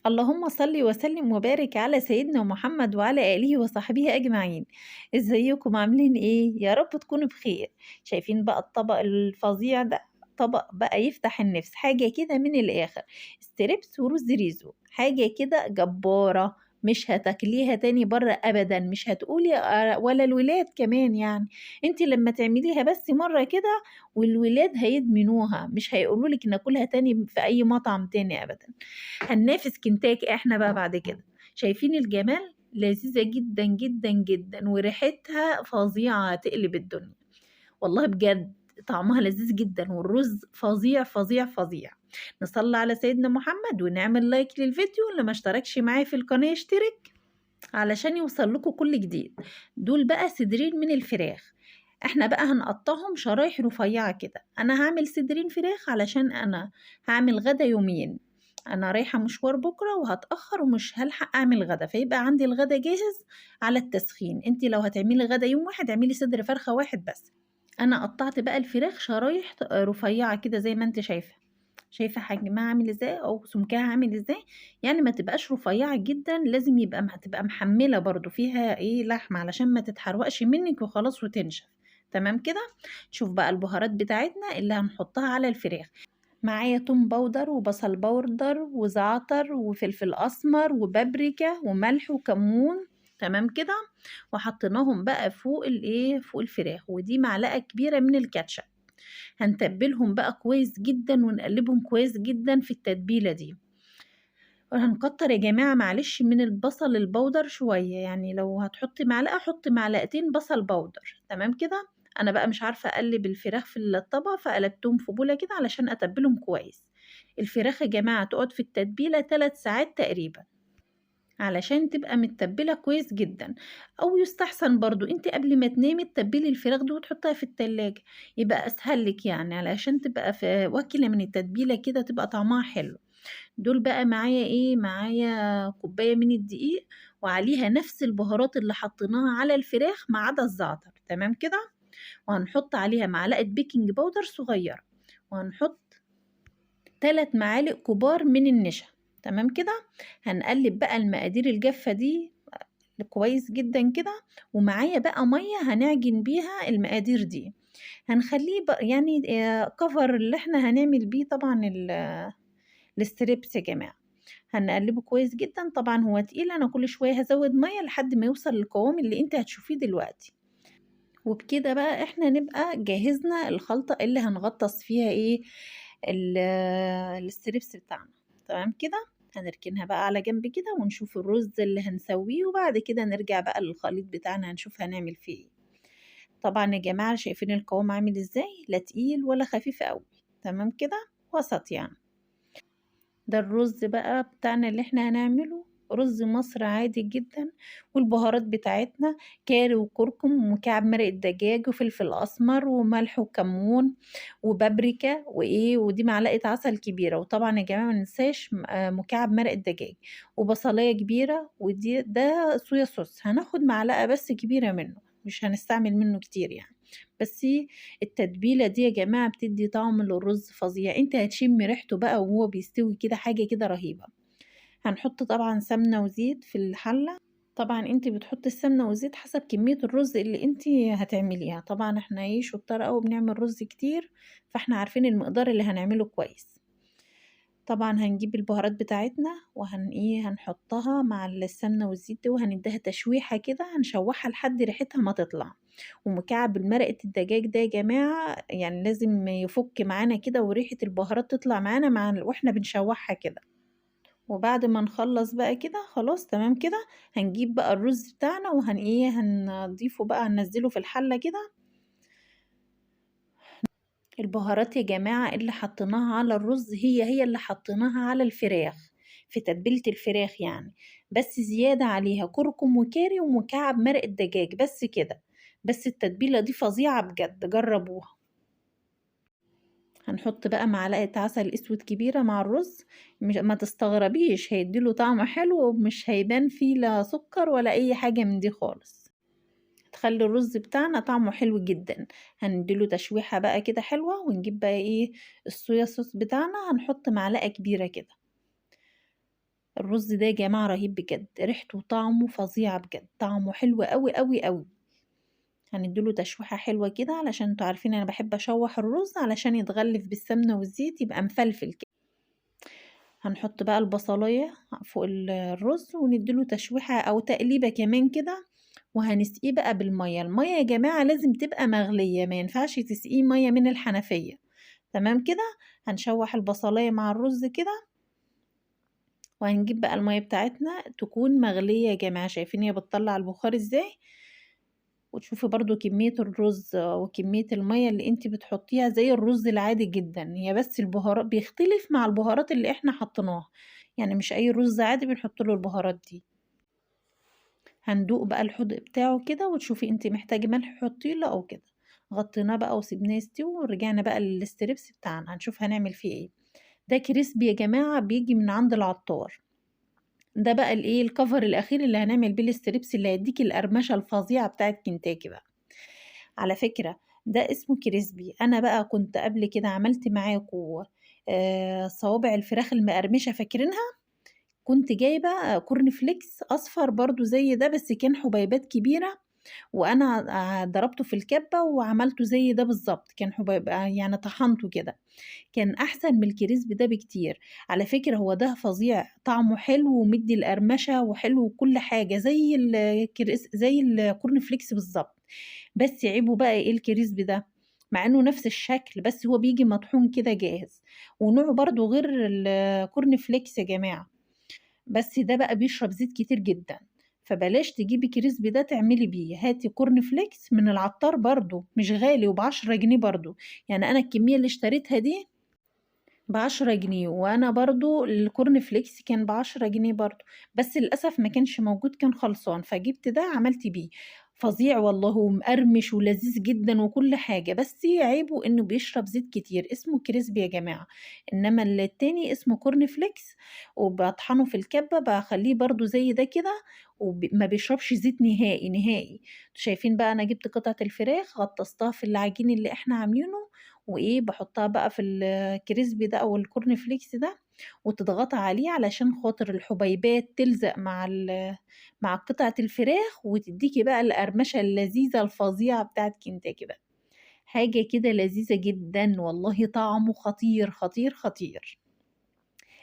اللهم صل وسلم وبارك على سيدنا محمد وعلى آله وصحبه أجمعين. ازيكم عاملين ايه؟ يا رب تكونوا بخير. شايفين بقى الطبق الفظيع ده؟ طبق بقى يفتح النفس، حاجة كده من الآخر. ستريبس ورز ريزو، حاجة كده جبارة. مش هتاكليها تاني بره أبدا، مش هتقولي ولا الولاد كمان يعني. انت لما تعمليها بس مرة كده والولاد هيدمنوها، مش هيقولولك ناكلها تاني في أي مطعم تاني أبدا. هننافس كنتاكي احنا بقى بعد كده. شايفين الجمال؟ لذيذة جدا جدا جدا، وريحتها فظيعة تقلب الدنيا. والله بجد طعمها لذيذ جدا، والرز فظيع فظيع فظيع. نصلي على سيدنا محمد ونعمل لايك للفيديو. اللي ما اشتركش معايا في القناة يشترك علشان يوصل لكم كل جديد. دول بقى صدرين من الفراخ. احنا بقى هنقطعهم شرايح رفيعة كده. انا هعمل صدرين فراخ علشان انا هعمل غدا يومين. انا رايحة مشوار بكرة وهتأخر ومش هلحق اعمل غدا، فيبقى عندي الغدا جاهز على التسخين. انتي لو هتعملي غدا يوم واحد اعملي صدر فرخة واحد بس. انا قطعت بقى الفراخ شرايح رفيعة كده زي ما انت شايفة حجمها عامل ازاي او سمكها عامل ازاي. يعني ما تبقاش رفيعة جدا، لازم يبقى تبقى محملة برضو فيها ايه لحمة علشان ما تتحرقش منك وخلاص وتنشف. تمام كده. شوف بقى البهارات بتاعتنا اللي هنحطها على الفراخ. معايا توم باودر وبصل باودر وزعتر وفلفل اسمر وبابريكا وملح وكمون. تمام كده. وحطيناهم بقى فوق الايه، فوق الفراخ، ودي معلقة كبيرة من الكاتشب. هنتبلهم بقى كويس جدا ونقلبهم كويس جدا في التتبيلة دي. هنكتر يا جماعة معلش من البصل البودر شوية، يعني لو هتحطي معلقة حطي معلقتين بصل بودر. تمام كده. انا بقى مش عارفة اقلب الفراخ في الطبق فقلبتهم في بولة كده علشان اتبلهم كويس. الفراخ يا جماعة تقعد في التتبيلة 3 ساعات تقريبا علشان تبقى متبلة كويس جدا. او يستحسن برضو انت قبل ما تنامي تتبلي الفراخ دي وتحطها في التلاجة، يبقى اسهل لك يعني علشان تبقى في واكلة من التتبيلة كده تبقى طعمها حلو. دول بقى معايا ايه، معايا كوباية من الدقيق وعليها نفس البهارات اللي حطيناها على الفراخ ما عدا الزعتر. تمام كده. وهنحط عليها معلقة بيكنج باودر صغيرة، وهنحط 3 معالق كبار من النشا. تمام كده. هنقلب بقى المقادير الجافة دي كويس جدا كده. ومعايا بقى مية هنعجن بيها المقادير دي. هنخليه بقى يعني كفر اللي احنا هنعمل بيه طبعا الستريبس يا جماعة. هنقلبه كويس جدا. طبعا هو تقيل، انا كل شوية هزود مية لحد ما يوصل للقوام اللي انت هتشوفيه دلوقتي. وبكده بقى احنا نبقى جهزنا الخلطة اللي هنغطس فيها ايه ال- الستريبس بتاعنا. تمام كده. هنركنها بقى على جنب كده ونشوف الرز اللي هنسويه، وبعد كده نرجع بقى للخليط بتاعنا هنشوف هنعمل فيه ايه. طبعا يا جماعة شايفين القوام عامل ازاي، لا تقيل ولا خفيف قوي. تمام كده، وسط يعني. ده الرز بقى بتاعنا اللي احنا هنعمله، رز مصر عادي جدا. والبهارات بتاعتنا كاري وكركم ومكعب مرق الدجاج وفلفل اسمر وملح وكمون وبابريكا وايه، ودي معلقه عسل كبيره. وطبعا يا جماعه ما ننساش مكعب مرق الدجاج وبصلايه كبيره. ده صويا صوص هناخد معلقه بس كبيره منه، مش هنستعمل منه كتير يعني. بس التتبيلة دي يا جماعة بتدي طعم للرز فظيع. انت هتشمي ريحته بقى وهو بيستوي كده، حاجة كده رهيبة. هنحط طبعا سمنة وزيت في الحلة. طبعا انت بتحطي السمنة والزيت حسب كمية الرز اللي انت هتعمليها. طبعا احنا ايه شطار قوي بنعمل رز كتير، فاحنا عارفين المقدار اللي هنعمله كويس. طبعا هنجيب البهارات بتاعتنا هنحطها مع السمنة والزيت دي وهنديها تشويحة كده، هنشوحها لحد ريحتها ما تطلع. ومكعب مرقة الدجاج ده يا جماعة يعني لازم يفك معانا كده وريحة البهارات تطلع معانا واحنا بنشوحها كده. وبعد ما نخلص بقى كده خلاص تمام كده، هنجيب بقى الرز بتاعنا هنضيفه بقى، هننزله في الحلة كده. البهارات يا جماعة اللي حطيناها على الرز هي اللي حطيناها على الفراخ في تتبيلة الفراخ يعني. بس زيادة عليها كركم وكاري ومكعب مرق الدجاج بس كده. بس التتبيلة دي فظيعة بجد، جربوها. هنحط بقى معلقة عسل اسود كبيرة مع الرز. مش ما تستغربيش، هيديله طعم حلو ومش هيبان فيه لا سكر ولا اي حاجة من دي خالص. تخلي الرز بتاعنا طعمه حلو جدا. هنديله تشويحة بقى كده حلوة، ونجيب بقى ايه الصويا صوص بتاعنا، هنحط معلقة كبيرة كده. الرز ده يا جماعة رهيب بجد، ريحته وطعمه فظيعة بجد، طعمه حلو أوي، أوي، أوي. هندّي له تشويحة حلوة كده علشان أنتم عارفين أنا باحب أشوّح الرز علشان يتغلِّف بالسمنة والزيت يبقى مفلفل كده. هنحط بقى البصلاية فوق الرز وندّي له تشويحة أو تقليبة كمان كده، وهنسقيه بقى بالمَيّة. المَيّة يا جماعة لازم تبقى مغلية، ما ينفعش تسقيه مَيّة من الحنفية، تمام كده؟ هنشوّح البصلاية مع الرز كده، وهنجيب بقى المَيّة بتاعتنا تكون مغلية يا جماعة، شايفين هي بتطلّع البخار إزاي؟ وتشوفي برضه كمية الرز وكمية المَيّة اللي أنتِ بتحطيها زي الرز العادي جدًا، هي بس بيختلف مع البهارات اللي إحنا حطيناها، يعني مش أي رز عادي بنحط له البهارات دي. هندوق بقى الحُدْق بتاعه كده وتشوفي أنتِ محتاجة ملح حطّي له أو كده. غطيناه بقى وسيبناه يستوي ورجعنا بقى للستريبس بتاعنا، هنشوف هنعمل فيه إيه. ده كريسبي يا جماعة بييجي من عند العطار. ده بقى الإيه، الcover الأخير اللي هنعمل بيه الستريبس اللي هيدّيكِ القرمشة الفظيعة بتاعة كنتاكي بقى. على فكرة ده اسمه كريسبي، أنا بقى كنت قبل كده عملت معاكم صوابع الفراخ المقرمشة فاكرينها؟ كنت جايبة corn flakes أصفر برضه زي ده بس كان حبيبات كبيرة، وأنا ضربته في الكبة وعملته زي ده بالضبط، كان حبيب يعني طحنته كده، كان أحسن من الكريسبي ده بكتير. على فكرة هو ده فظيع، طعمه حلو ومدّي القرمشة وحلو وكل حاجة زي الcorn flakes بالضبط. بس عيبه بقى إيه الكريسبي ده، مع إنه نفس الشكل بس هو بييجي مطحون كده جاهز، ونوعه برضه غير الcorn flakes يا جماعة، بس ده بقى بيشرب زيت كتير جدًا، فبلاش تجيبي كريسبي ده تعملي بيه، هاتي corn flakes من العطار برضه مش غالي وب10 جنيه برضه، يعني أنا الكمية اللي اشتريتها دي ب10 جنيه، وأنا برضه الcorn flakes كان ب10 جنيه برضه، بس للأسف ما كانش موجود كان خلصان، فجِبت ده عملت بيه، فظيع والله ومقرمش ولذيذ جدًا وكل حاجة، بس عيبه إنه بيشرب زيت كتير، اسمه كريسبي يا جماعة، إنما التاني اسمه corn flakes وباطحنه في الكبة باخلّيه برضه زي ده كده ما بيشربش زيت نهائي، نهائي. شايفين بقى أنا جِبت قطعة الفراخ غطستها في العجين اللي إحنا عاملينه وإيه، باحطها بقى في الكريسبي ده أو الcorn flakes ده وتضغطي عليه علشان خاطر الحبيبات تلزق مع قطعة الفراخ وتدّيكِ بقى القرمشة اللذيذة الفظيعة بتاعة كنتاكي بقى. حاجة كده لذيذة جدًا، والله طعمه خطير، خطير، خطير.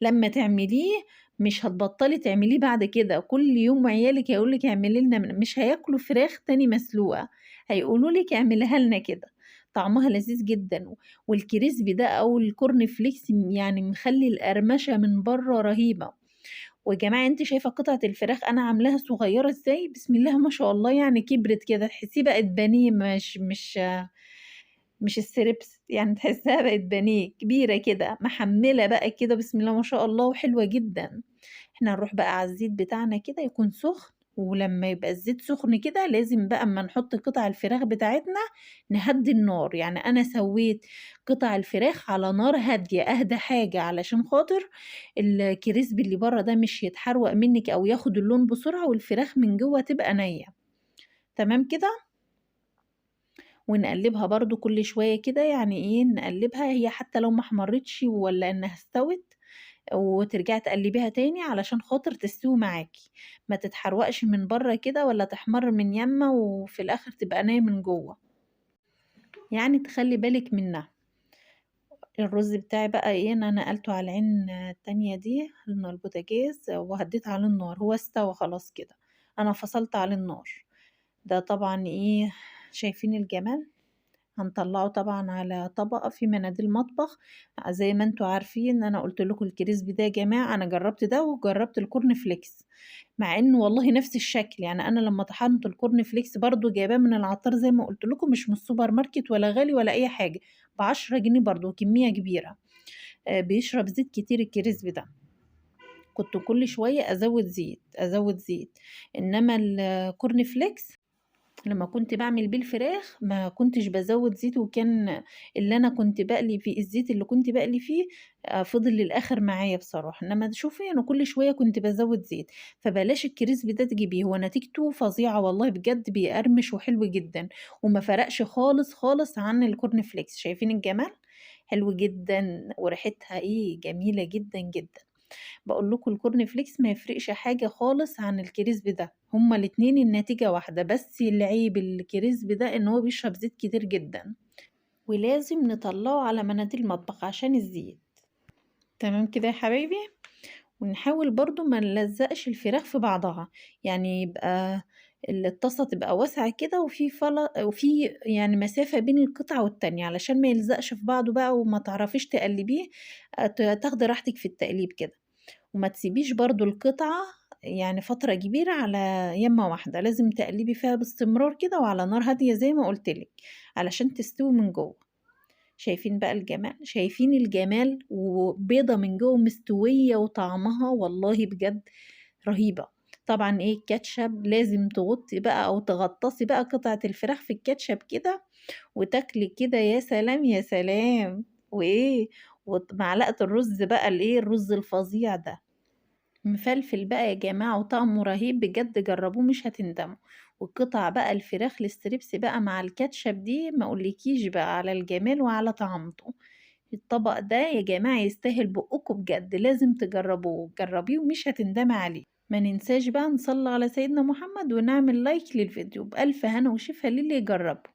لمّا تعمليه مش هتبطّلي تعمليه بعد كده، كل يوم عيالِك هيقولوا لِك اعملي لنا مش هياكلوا فراخ تاني مسلوقة، هيقولوا لِك اعمليها لنا كده، طعمها لذيذ جدًا، والكريسبي ده أو الكورن فليكس يعني مخلّي القرمشة من برّه رهيبة، ويا جماعة أنتِ شايفة قطعة الفراخ أنا عاملاها صغيّرة إزاي، بسم الله ما شاء الله يعني كبرت كده، تحسّيه بقت بانيه مش الستريبس، يعني تحسّها بقت بانيه كبيرة كده، محمّلة بقى كده بسم الله ما شاء الله وحلوة جدًا. إحنا هنروح بقى على الزيت بتاعنا كده يكون سُخن، ولمّا يبقى الزيت سُخن كده لازم بقى أمّا نحُط قطع الفراخ بتاعتنا نهدّي النار، يعني أنا سوّيت قطع الفراخ على نار هادية، أهدى حاجة علشان خاطر الكريسبي اللي برّه ده مش يتحروق منِّك أو ياخد اللون بسرعة والفراخ من جوّه تبقى نيّة، تمام كده؟ ونقلّبها برضه كل شوية كده، يعني إيه، نقلّبها هي حتى لو ما احمرِتش والّا إنها استوت، وترجعي تقلّبيها تاني علشان خاطر تستوي معاكِ، ما تتحرقش من برّه كده ولا تحمَر من يمّة وفي الآخر تبقى نيّة من جوّه، يعني تخلّي بالِك منها. الرز بتاعي بقى إيه، أنا نقلته على العين التانية دي من البوتاجاز وهدّيت عليه النار، هو استوى خلاص كده، أنا فصلت عليه النار. ده طبعًا إيه، شايفين الجمال؟ هنطلّعه طبعًا على طبق في مناديل مطبخ، زي ما أنتم عارفين أنا قُلت لكم الكريسبي ده يا جماعة أنا جرّبت ده وجرّبت الكورن فليكس، مع إنه والله نفس الشكل، يعني أنا لمّا طحنت الكورن فليكس برضه جايباه من العطار زي ما قُلت لكم مش من السوبر ماركت ولا غالي ولا أي حاجة، ب10 جنيه برضه كمية كبيرة، بيشرب زيت كتير الكريسبي ده، كنت كل شوية أزوّد زيت، أزوّد زيت، إنما الكورن فليكس لمّا كنت باعمل بيه الفراخ ما كنتش بازوّد زيت وكان اللي أنا كنت باقلي فيه الزيت اللي كنت باقلي فيه فضل للآخر معايا بصراحة، إنّما شوفي أنا كل شوية كنت بازوّد زيت، فبلاش الكريسبي ده تجيبيه، هو نتيجته فظيعة والله بجد بيقرمش وحلو جدًا، وما فرقش خالص، خالص عن الcorn flakes شايفين الجمال؟ حلو جدًا وريحتها إيه، جميلة جدًا، جدًا. باقول لكم الكورن فليكس ما يفرقش حاجة خالص عن الكريسبي ده، هُم الاتنين النتيجة واحدة، بس العيب الكريسبي ده إن هو بيشرب زيت كتير جدًا، ولازم نطلّعه على مناديل المطبخ عشان الزيت. تمام كده يا حبايبي؟ ونحاول برضه ما نلزّقش الفراخ في بعضها، يعني يبقى الطاسة تبقى واسعة كده وفي يعني مسافة بين القطعة والتانية، علشان ما يلزقش في بعضه بقى وما تعرفيش تقلّبيه، تاخدي راحتِك في التقليب كده، وما تسيبيش برضه القطعة يعني فترة كبيرة على يَمّة واحدة، لازم تقلّبي فيها باستمرار كده وعلى نار هادية زي ما قُلت لِك، علشان تستوي من جوّه. شايفين بقى الجمال؟ شايفين الجمال؟ وبيضة من جوّه مستوية وطعمها والله بجد رهيبة. طبعًا إيه الكاتشب لازم تغطّي بقى أو تغطّسي بقى قطعة الفراخ في الكاتشب كده وتاكلي كده يا سلام، يا سلام! وإيه معلقة الرز بقى الرز الفظيع ده. مفلفل بقى يا جماعة وطعمه رهيب بجد جربوه مش هتندموا، وقطع بقى الفراخ الستريبس بقى مع الكاتشب دي ما اقولكيش بقى على الجمال وعلى طعمته. الطبق ده يا جماعة يستاهل بقكم بجد لازم تجربوه، جربيه ومش هتندمي عليه. ما ننساش بقى نصلي على سيدنا محمد ونعمل لايك للفيديو بألف هنا وشفا للي يجربه.